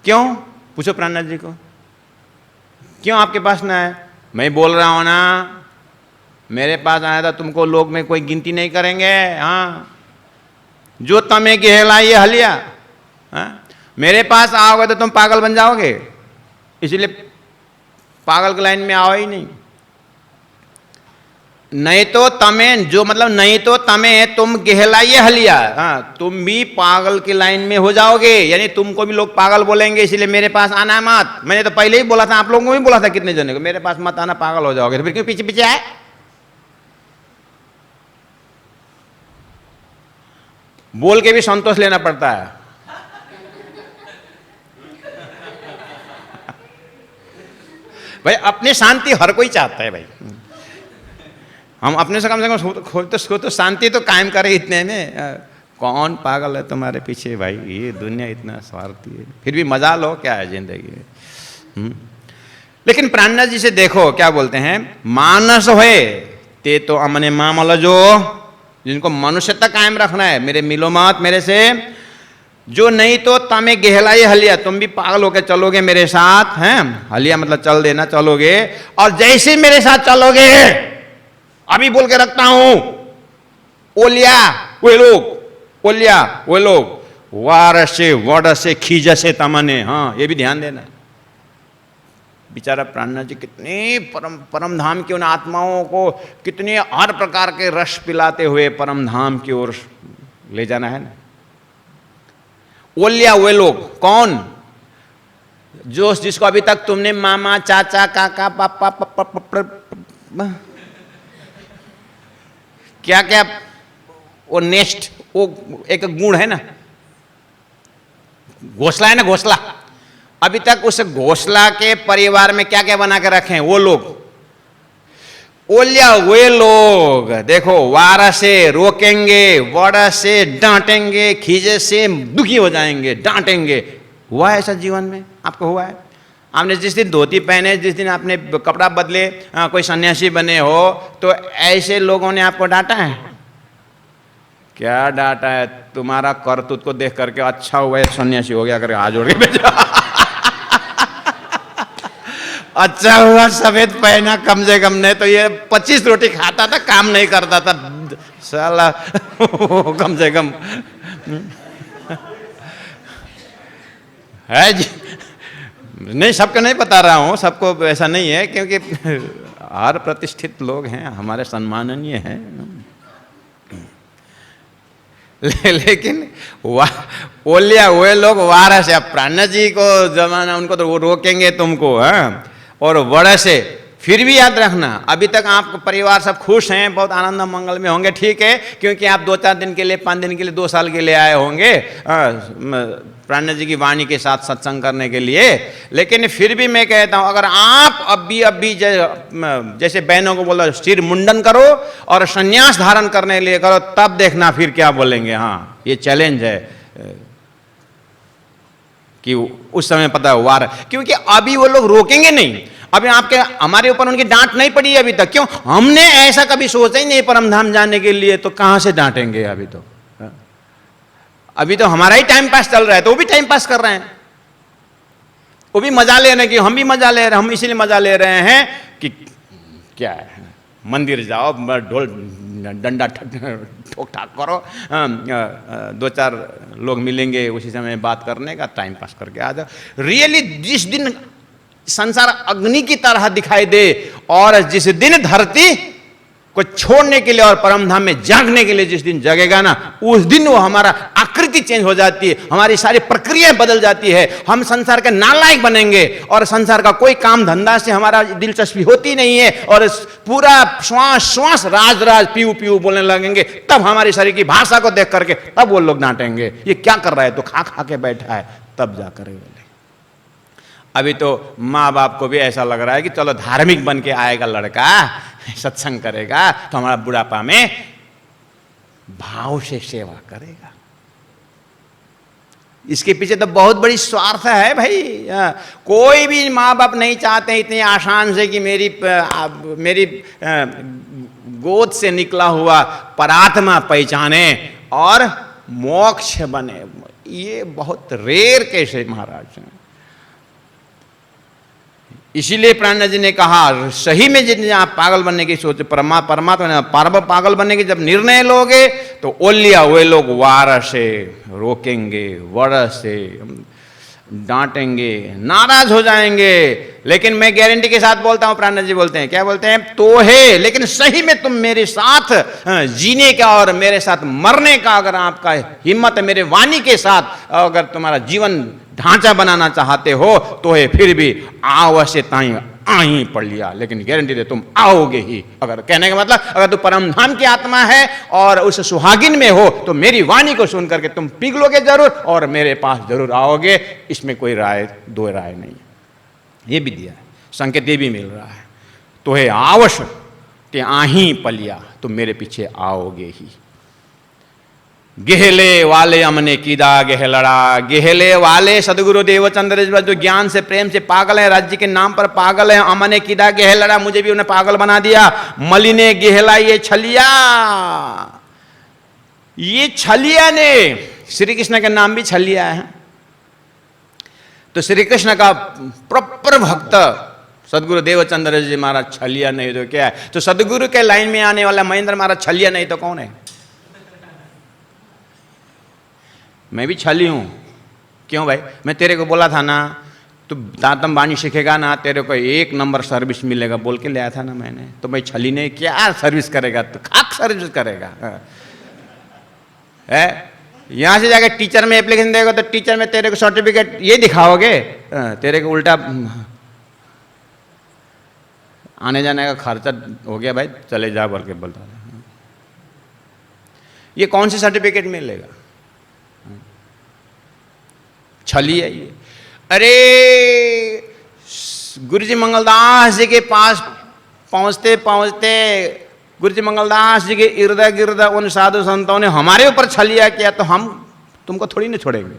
क्यों पूछो प्राणा जी को, क्यों आपके पास ना है? मैं बोल रहा हूं ना, मेरे पास आया था तुमको लोग में कोई गिनती नहीं करेंगे। हाँ जो तमें कहलाइए हलिया। हाँ मेरे पास आओगे तो तुम पागल बन जाओगे, इसलिए पागल की लाइन में आओ ही नहीं। नहीं तो तमें, जो मतलब नहीं तो तमें तुम कहलाइए हलिया। हाँ तुम भी पागल की लाइन में हो जाओगे, यानी तुमको भी लोग पागल बोलेंगे, इसलिए मेरे पास आना मत। मैंने तो पहले ही बोला था, आप लोगों को भी बोला था, कितने जने को, मेरे पास मत आना, पागल हो जाओगे। तो फिर क्यों पीछे पीछे आए? बोल के भी संतोष लेना पड़ता है। भाई अपनी शांति हर कोई चाहता है भाई, हम अपने से कम तो शांति तो कायम करे। इतने में कौन पागल है तुम्हारे पीछे भाई, ये दुनिया इतना स्वार्थी है, फिर भी मजा लो, क्या है जिंदगी में। लेकिन प्राणनाथ जी से देखो क्या बोलते हैं, मानस होए ते तो अमने मामल, जो जिनको मनुष्यता कायम रखना है, मेरे मिलो मत मेरे से। जो नहीं तो तमें गहलाए हलिया, तुम भी पागल होकर चलोगे मेरे साथ, हैं हलिया मतलब चल देना, चलोगे। और जैसे मेरे साथ चलोगे, अभी बोल के रखता हूं, ओलिया वे लोग, ओलिया वे लोग, वार से वड से खीज से तमने। हाँ ये भी ध्यान देना। बेचारा प्राणनाथ जी कितने परम धाम की उन आत्माओं को कितने हर प्रकार के रस पिलाते हुए परम धाम की ओर ले जाना है ना। ओलिया वे लोग कौन, जो जिसको अभी तक तुमने मामा चाचा काका पापा क्या क्या वो नेक्स्ट, वो एक गुण है ना, घोसला है ना, घोसला। अभी तक उस घोसला के परिवार में क्या क्या बना के रखे हैं वो लोग, ओलिया वे लोग। देखो वारा से रोकेंगे, वड़ा से डांटेंगे, खीजे से दुखी हो जाएंगे, डांटेंगे। हुआ है ऐसा जीवन में? आपको हुआ है? आपने जिस दिन धोती पहने, जिस दिन आपने कपड़ा बदले, कोई सन्यासी बने हो, तो ऐसे लोगों ने आपको डांटा है? क्या डांटा है? तुम्हारा करतूत को देख करके अच्छा हुआ है सन्यासी हो गया करके हाथ जोड़ के भेजा। अच्छा हुआ सफेद पहना कम से कम, नहीं तो ये 25 रोटी खाता था, काम नहीं करता था साला। कम से कम है जी। नहीं सबको नहीं बता रहा हूँ, सबको ऐसा नहीं है, क्योंकि हर प्रतिष्ठित लोग हैं, हमारे सम्माननीय हैं। लेकिन ओलिया वे लोग वारा से, अब प्राणनाथ जी को जमाना, उनको तो वो रोकेंगे तुमको, हाँ। और वड़ा से, फिर भी याद रखना, अभी तक आप परिवार सब खुश हैं, बहुत आनंद मंगल में होंगे, ठीक है, क्योंकि आप 2-4 दिन के लिए, 5 दिन के लिए, 2 साल के लिए आए होंगे प्राणनाथ जी की वाणी के साथ सत्संग करने के लिए। लेकिन फिर भी मैं कहता हूं, अगर आप अभी जैसे बहनों को बोला सिर मुंडन करो और संन्यास धारण करने के लिए करो, तब देखना फिर क्या बोलेंगे। हाँ ये चैलेंज है कि उस समय पता हुआ, क्योंकि अभी वो लोग रोकेंगे नहीं। अभी आपके हमारे ऊपर उनकी डांट नहीं पड़ी अभी तक, क्यों? हमने ऐसा कभी सोचा ही नहीं परम धाम जाने के लिए, तो कहां से डांटेंगे? अभी तो हमारा ही टाइम पास चल रहा है, तो वो भी टाइम पास कर रहे हैं, वो भी मजा ले रहे हैं, कि हम भी मजा ले रहे हैं। हम इसीलिए मजा ले रहे हैं कि क्या है, मंदिर जाओ, ढोल डंडा ठोक ठाक करो, 2-4 लोग मिलेंगे, उसी समय बात करने का, टाइम पास करके आ जाओ। रियली जिस दिन संसार अग्नि की तरह दिखाई दे, और जिस दिन धरती को छोड़ने के लिए और परम धाम में जागने के लिए जिस दिन जगेगा ना, उस दिन वो हमारा आकृति चेंज हो जाती है, हमारी सारी प्रक्रियाएं बदल जाती है, हम संसार के नालायक बनेंगे, और संसार का कोई काम धंधा से हमारा दिलचस्पी होती नहीं है, और पूरा श्वास श्वास राज राज पीऊ पीऊ बोलने लगेंगे। तब हमारी शरीर की भाषा को देख करके तब वो लोग डांटेंगे, ये क्या कर रहा है, तो खा खा के बैठा है, तब जाकर बोले। अभी तो माँ बाप को भी ऐसा लग रहा है कि चलो धार्मिक बन के आएगा लड़का, सत्संग करेगा, तो हमारा बुढ़ापा में भाव से सेवा करेगा। इसके पीछे तो बहुत बड़ी स्वार्थ है भाई। कोई भी माँ बाप नहीं चाहते इतने आसान से कि मेरी गोद से निकला हुआ परात्मा पहचाने और मोक्ष बने। ये बहुत रेयर केस है महाराज। इसीलिए प्राणनाथ जी ने कहा सही में जितने आप पागल बनने की सोच, परमात्मा पागल बनने की जब निर्णय लोगे तो ओलिया वे लोग वार से रोकेंगे, वर से डांटेंगे, नाराज हो जाएंगे। लेकिन मैं गारंटी के साथ बोलता हूं, प्राणनाथ जी बोलते हैं, क्या बोलते हैं, तो है लेकिन सही में तुम मेरे साथ जीने का और मेरे साथ मरने का अगर आपका हिम्मत है, मेरे वाणी के साथ अगर तुम्हारा जीवन ढांचा बनाना चाहते हो तो है फिर भी आवश्य ताई आई पढ़ लिया, लेकिन गारंटी दे तुम आओगे ही। अगर कहने का मतलब अगर तू परम धाम की आत्मा है और उस सुहागिन में हो तो मेरी वाणी को सुन करके तुम पिघलोगे जरूर और मेरे पास जरूर आओगे। इसमें कोई दो राय नहीं है। ये भी दिया है, संकेत ये भी मिल रहा है, तो है आवश्य ते आही पलिया, तुम मेरे पीछे आओगे ही। गेहले वाले अमने कीदा गेहलड़ा, गेहले वाले सदगुरु देवचंद्र जो ज्ञान से प्रेम से पागल है, राज्य के नाम पर पागल है। अमने कीदा गेहलड़ा, मुझे भी उन्हें पागल बना दिया। मलिने गेहला, ये छलिया, ये छलिया ने, श्री कृष्ण का नाम भी छलिया है। तो श्री कृष्ण का प्रॉपर भक्त सदगुरु देवचंद्र जी महाराज छलिया नहीं तो क्या है। तो सदगुरु के लाइन में आने वाला महेंद्र महाराज छलिया नहीं तो कौन है? मैं भी छली हूं। क्यों भाई? मैं तेरे को बोला था ना, तू दातम बानी सीखेगा ना तेरे को 1 नंबर सर्विस मिलेगा, बोल के ले आया था ना मैंने। तो मैं छली नहीं, क्या सर्विस करेगा तू? खाक सर्विस करेगा है। यहां से जाके टीचर में एप्लीकेशन देगा तो टीचर में तेरे को सर्टिफिकेट ये दिखाओगे, तेरे को उल्टा आने जाने का खर्चा हो गया भाई, चले जा बोल के बोलता। ये कौन सी सर्टिफिकेट मिलेगा? छली है ये। अरे गुरुजी मंगलदास जी के पास पहुंचते पहुंचते गुरुजी मंगलदास जी के इर्द गिर्द उन साधु संतों ने हमारे ऊपर छलिया किया, तो हम तुमको थोड़ी ना छोड़ेंगे।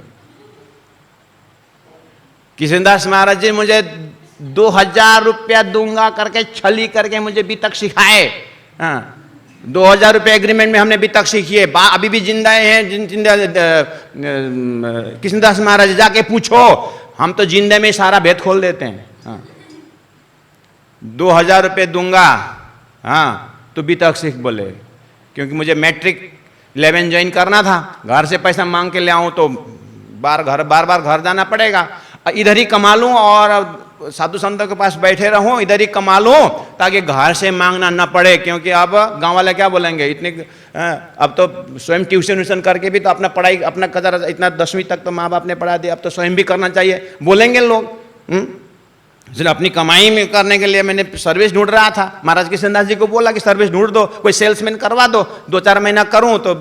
किशनदास महाराज जी मुझे 2000 रुपया दूंगा करके छली करके मुझे अभी तक सिखाए। 2000 रुपये एग्रीमेंट में हमने अभी तक सीखी है। अभी भी जिंदा हैं किशनदास महाराज, जाके पूछो, हम तो जिंदे में सारा भेद खोल देते हैं। 2000 रुपये दूंगा, हाँ तो बी तक सीख बोले, क्योंकि मुझे मैट्रिक 11 ज्वाइन करना था। घर से पैसा मांग के ले आऊं तो बार बार घर जाना पड़ेगा। इधर ही कमा लूं और साधु संतों के पास बैठे रहूं, इधर ही कमा लूं ताकि घर से मांगना न पड़े। क्योंकि अब गांव वाले क्या बोलेंगे, इतने अब तो स्वयं ट्यूशन करके भी तो अपना पढ़ाई अपना कदर इतना 10वीं तक तो माँ बाप ने पढ़ा दिया, अब तो स्वयं भी करना चाहिए, बोलेंगे लोग। इसलिए अपनी कमाई में करने के लिए मैंने सर्विस ढूंढ रहा था। महाराज किशनदास जी को बोला कि सर्विस ढूंढ दो, कोई सेल्समैन करवा दो, 2-4 महीना करूं तो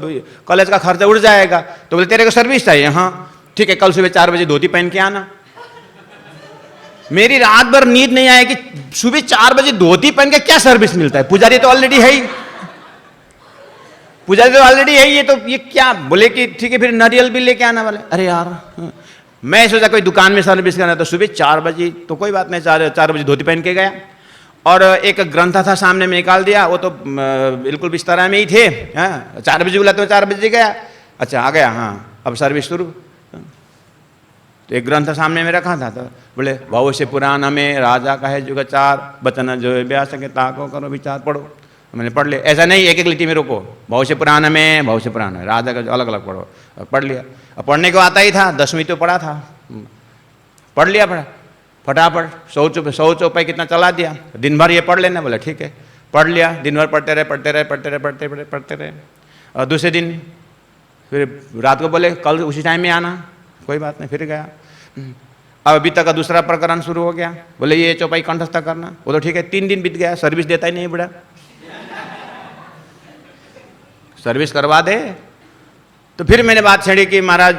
कॉलेज का खर्चा उड़ जाएगा। तो बोले तेरे को सर्विस चाहिए? हाँ ठीक है, कल सुबह 4 बजे धोती पहन के आना। मेरी रात भर नींद नहीं आएगी, सुबह 4 बजे धोती पहन के क्या सर्विस मिलता है? पुजारी तो ऑलरेडी है ही, पुजारी तो ऑलरेडी है। ये क्या बोले कि ठीक है फिर नारियल भी लेके आना वाले। अरे यार, मैं सोचा कोई दुकान में सर्विस करना, तो सुबह 4 बजे तो कोई बात नहीं, 4 बजे धोती पहन के गया और एक ग्रंथ था सामने में निकाल दिया। वो तो बिल्कुल बिस्तरा में ही थे। 4 बजे बुला तो 4 बजे गया। अच्छा आ गया, हाँ अब सर्विस शुरू। तो एक ग्रंथ सामने में रखा था, तो बोले भविष्य पुराण में राजा का है जुगाचार, बचन जो ब्यास के ताको करो विचार, पढ़ो। मैंने पढ़ लिया। ऐसा नहीं एक लिटी में रुको, भविष्य पुराण में राजा का अलग अलग पढ़ो। पढ़ लिया। अब पढ़ने को आता ही था, 10वीं तो पढ़ा था, पढ़ लिया फटाफट। 100 चौपाई कितना चला दिया, दिन भर ये पढ़ लेना। बोला ठीक है, पढ़ लिया। दिन भर पढ़ते रहे। और दूसरे दिन फिर रात को बोले कल उसी टाइम में आना, कोई बात नहीं, फिर गया। अब अभी तक का दूसरा प्रकरण शुरू हो गया। बोले ये चौपाई कंठस्थ करना, वो तो ठीक है। 3 दिन बीत गया, सर्विस देता ही नहीं बड़ा। सर्विस करवा दे। तो फिर मैंने बात छेड़ी कि महाराज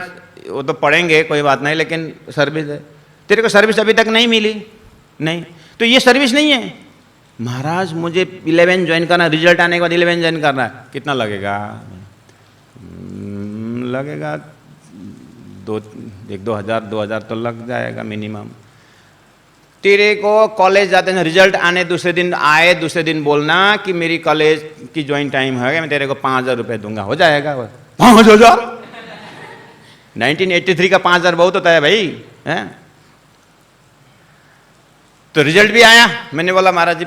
वो तो पढ़ेंगे कोई बात नहीं, लेकिन सर्विस है। तेरे को सर्विस अभी तक नहीं मिली? नहीं। तो ये सर्विस नहीं है। महाराज मुझे 11 ज्वाइन करना, रिजल्ट आने के बाद 11 ज्वाइन करना है। कितना लगेगा? लगेगा 2,000 तो लग जाएगा मिनिमम। तेरे को कॉलेज जाते हैं, रिजल्ट आने दूसरे दिन आए, दूसरे दिन बोलना कि मेरी कॉलेज की ज्वाइन टाइम है, मैं तेरे को 5,000 रुपये दूंगा, हो जाएगा। 5,000? 1983 का 5,000 बहुत होता है भाई, है? तो रिजल्ट भी आया, मैंने बोला महाराज जी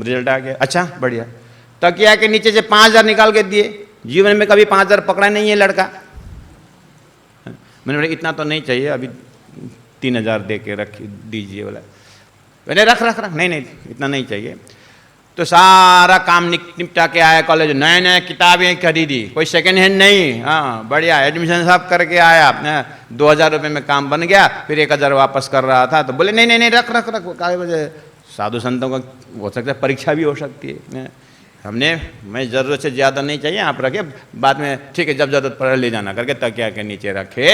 रिजल्ट आ गया, अच्छा बढ़िया। तकिया के नीचे से 5,000 निकाल के दिए, जीवन में कभी 5,000 पकड़ा नहीं है लड़का। मैंने बोला इतना तो नहीं चाहिए, अभी 3,000 दे के रख दीजिए। बोला मैंने रख नहीं इतना नहीं चाहिए। तो सारा काम निपटा के आया कॉलेज, नए नए किताबें खरीदी, कोई सेकेंड हैंड नहीं, हाँ बढ़िया, एडमिशन सब करके आया, 2,000 रुपये में काम बन गया। फिर 1,000 वापस कर रहा था तो बोले नहीं रख काय वजह, साधु संतों का हो सकता है परीक्षा भी हो सकती है। मैं ज़रूरत से ज़्यादा नहीं चाहिए, आप रखे, बाद में ठीक है जब ज़रूरत पड़े ले जाना करके तकिया के नीचे रखे।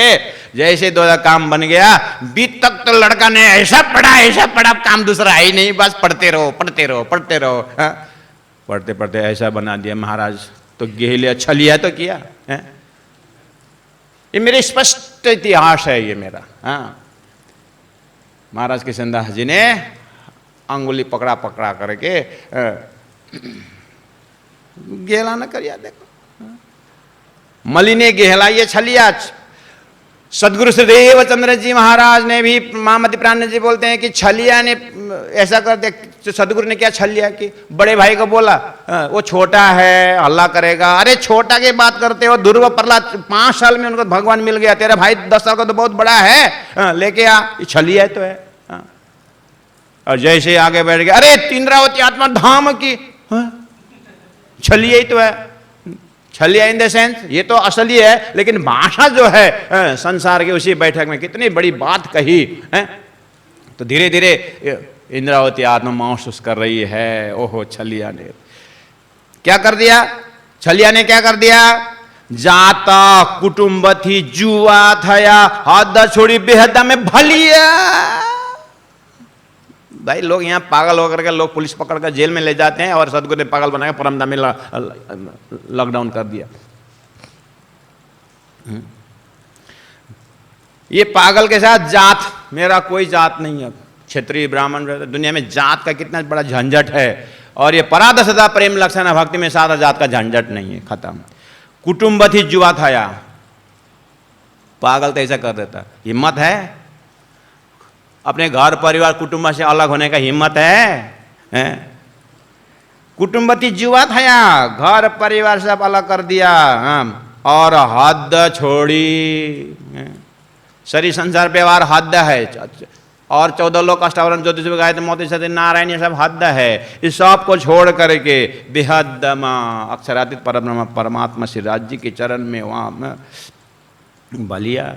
जैसे 2,000 काम बन गया, बीत तक तो लड़का ने ऐसा पढ़ा, काम दूसरा है ही नहीं, बस पढ़ते रहो। पढ़ते ऐसा बना दिया महाराज, तो गेहलिया छलिया तो किया है। ये मेरे स्पष्ट इतिहास है ये मेरा। हाँ, महाराज किशनदास जी ने अंगुली पकड़ा करके गेहला न करिया, देखो मलिने गेहला ये छलिया। सदगुरु श्री देवचंद्र जी महाराज ने भी, महामति प्राण जी बोलते हैं कि छलिया ने ऐसा कर दिया। सदगुरु ने क्या छलिया की, बड़े भाई को बोला वो छोटा है हल्ला करेगा। अरे छोटा की बात करते हो, ध्रुव प्रहलाद 5 साल में उनको भगवान मिल गया, तेरा भाई 10 साल का तो बहुत बड़ा है, लेके आ, छलिया तो है। और जैसे आगे बैठ गया, अरे इंद्रावती आत्मा धाम की छलिया ही तो है। छलिया इन द सेंस ये तो असली है, लेकिन भाषा जो है संसार के, उसी बैठक में कितनी बड़ी बात कही है। तो धीरे धीरे इंद्रावती आत्मा महसूस कर रही है, ओहो छलिया ने क्या कर दिया, जाता कुटुंब थी जुआ थया, हद छोड़ी बेहदा में भलिया। भाई लोग यहाँ पागल होकर के लोग पुलिस पकड़ कर जेल में ले जाते हैं, और सदगुरु ने पागल बनाया, परमधाम में लॉकडाउन कर दिया। ये पागल के साथ जात, मेरा कोई जात नहीं है, क्षत्रिय ब्राह्मण, दुनिया में जात का कितना बड़ा झंझट है। और ये परादसदा प्रेम लक्षण भक्ति में सारा जात का झंझट नहीं है, खत्म। कुटुंब थी जुआ थाया, पागल तो ऐसा कर देता। हिम्मत है अपने घर परिवार कुटुंब से अलग होने का, हिम्मत है? कुटुंबती जुआ थाया, घर परिवार से अलग कर दिया, और हद छोड़ी। शरीर संसार व्यवहार हद है, और 14 लोग अष्टावरण ज्योतिष में गायत्री मोती सती नारायण ये सब हद है। इस सब को छोड़ करके बेहदमा अक्षरातीत परब्रह्म परमात्मा श्री राज जी के चरण में वहाँ बलिया।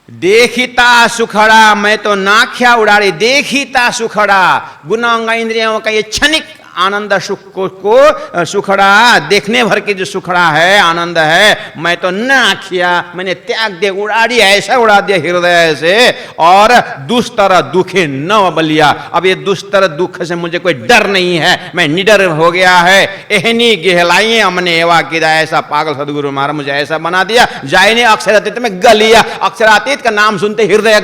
देखिता सुखड़ा, मैं तो नाख्या उड़ाड़ी, देखिता सुखड़ा, गुणांग इंद्रियों का ये क्षणिक आनंद सुख को सुखड़ा, देखने भर की जो सुखड़ा है, आनंद है, मैं तो नाख्या, मैंने त्याग दे, उड़ाड़ी, ऐसा उड़ा दिया हृदय से। और दुस्तर दुखे न बलिया, अब ये दुस्तर दुख से मुझे कोई डर नहीं है, मैं निडर हो गया है। एहनी गहलाई हमने एवा किया, ऐसा पागल सदगुरु महाराज मुझे ऐसा बना दिया, जायने अक्षरातीत में गलिया, अक्षरातीत का नाम सुनते हृदय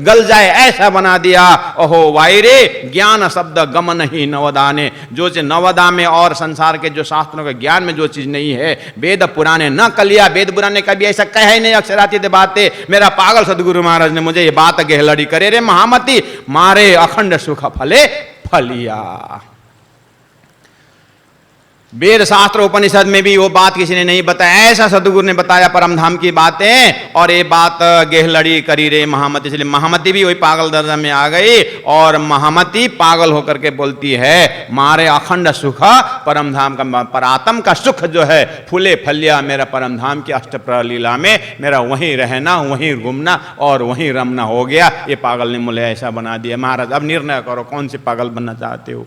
गल जाए, ऐसा बना दिया। ओहो वायरे ज्ञान शब्द गम नहीं नवदाने, जो नवदा में और संसार के जो शास्त्रों के ज्ञान में जो चीज नहीं है, वेद पुराने न कलिया, वेद पुराने कभी ऐसा कहे नहीं अक्षरातीत बातें। मेरा पागल सदगुरु महाराज ने मुझे ये बात गहलड़ी करे, रे महामती मारे अखंड सुख फले फलिया। वेद शास्त्र उपनिषद में भी वो बात किसी ने नहीं बताया, ऐसा सदगुरु ने बताया परमधाम की बातें। और ये बात गेहलड़ी करी रे महामती, इसलिए महामती भी वही पागल दर्जा में आ गई। और महामती पागल होकर के बोलती है, मारे अखंड सुख परमधाम का, परात्म का सुख जो है फूले फलिया, मेरा परमधाम की अष्टप्रहर लीला में मेरा वहीं रहना, वहीं घूमना और वहीं रमना हो गया। ये पागल ने मुझे ऐसा बना दिया। महाराज अब निर्णय करो, कौन से पागल बनना चाहते हो?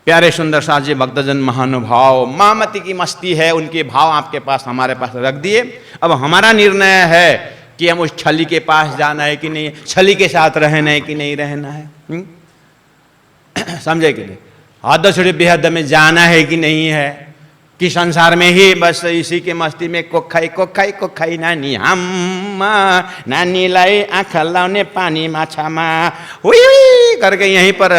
प्यारे सुंदर साथ जी भक्तजन महानुभाव, महामती की मस्ती है, उनके भाव आपके पास हमारे पास रख दिए। अब हमारा निर्णय है कि हम उस छली के पास जाना है कि नहीं, छली के साथ रहना है कि नहीं रहना है। समझे कि नहीं? हद से बेहद में जाना है कि नहीं है। कि संसार में ही बस इसी के मस्ती में कोखाई नानी हम नानीलाई आँखा लाउने पानी माछामा हुई करके यहीं पर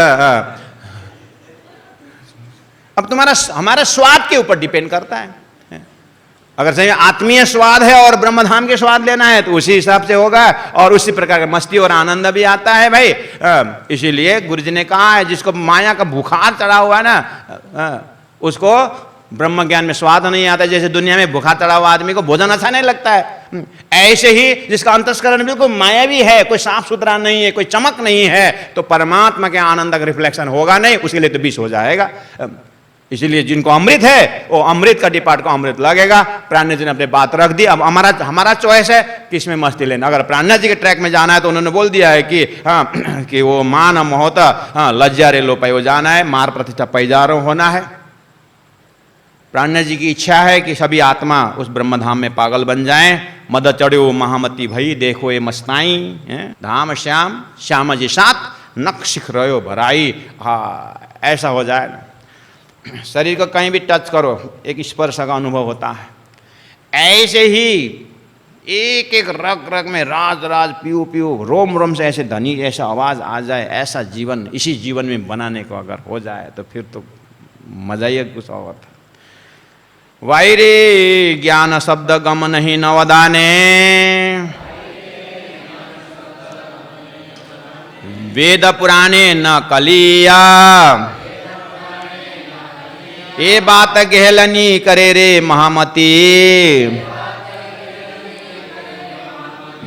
अब हमारा स्वाद के ऊपर डिपेंड करता है। अगर सही आत्मीय स्वाद है और ब्रह्मधाम के स्वाद लेना है तो उसी हिसाब से होगा और उसी प्रकार का मस्ती और आनंद भी आता है भाई। इसीलिए गुरु जी ने कहा है जिसको माया का बुखार चढ़ा हुआ है ना उसको ब्रह्म ज्ञान में स्वाद नहीं आता। जैसे दुनिया में बुखार चढ़ा हुआ आदमी को भोजन अच्छा नहीं लगता है, ऐसे ही जिसका अंतस्करण बिल्कुल मायावी है, कोई साफ सुथरा नहीं है, कोई चमक नहीं है, तो परमात्मा के आनंद का रिफ्लेक्शन होगा नहीं, उसके लिए तो विष हो जाएगा। इसीलिए जिनको अमृत है वो अमृत का डिपार्ट को अमृत लगेगा। प्राणनाथ जी ने अपने बात रख दी। अब हमारा चॉइस है किस में मस्ती लेना। अगर प्राणनाथ जी के ट्रैक में जाना है तो उन्होंने बोल दिया है कि कि वो मान मोहता लज्जा रे लो पाई जाना है, मार प्रतिष्ठा पैजारो होना है। प्राणनाथ जी की इच्छा है कि सभी आत्मा उस ब्रह्मधाम में पागल बन जाएं। मद चढ़ो महामती भई देखो ये मस्ताई धाम श्याम श्याम जी साथ नक शिख रहो भराई। हाँ ऐसा हो जाए ना, शरीर को कहीं भी टच करो एक स्पर्श का अनुभव होता है। ऐसे ही एक एक रग रग में राज राज पीऊ पीऊ रोम रोम से ऐसे धनी ऐसा आवाज आ जाए, ऐसा जीवन इसी जीवन में बनाने को अगर हो जाए तो फिर तो मजा ही कुछ और था। वायरे ज्ञान शब्द गम नहीं नवदाने वेद पुराणे न कलिया ये बात गहलनी करे रे महामती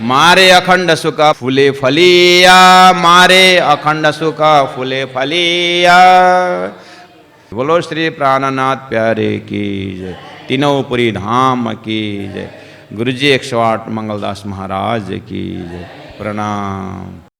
मारे अखंड सुख फूले फलिया मारे अखंड सुख फूले फलिया। बोलो श्री प्राणनाथ प्यारे की जय, तीनों धाम की जय, गुरुजी 108 मंगलदास महाराज की जय। प्रणाम।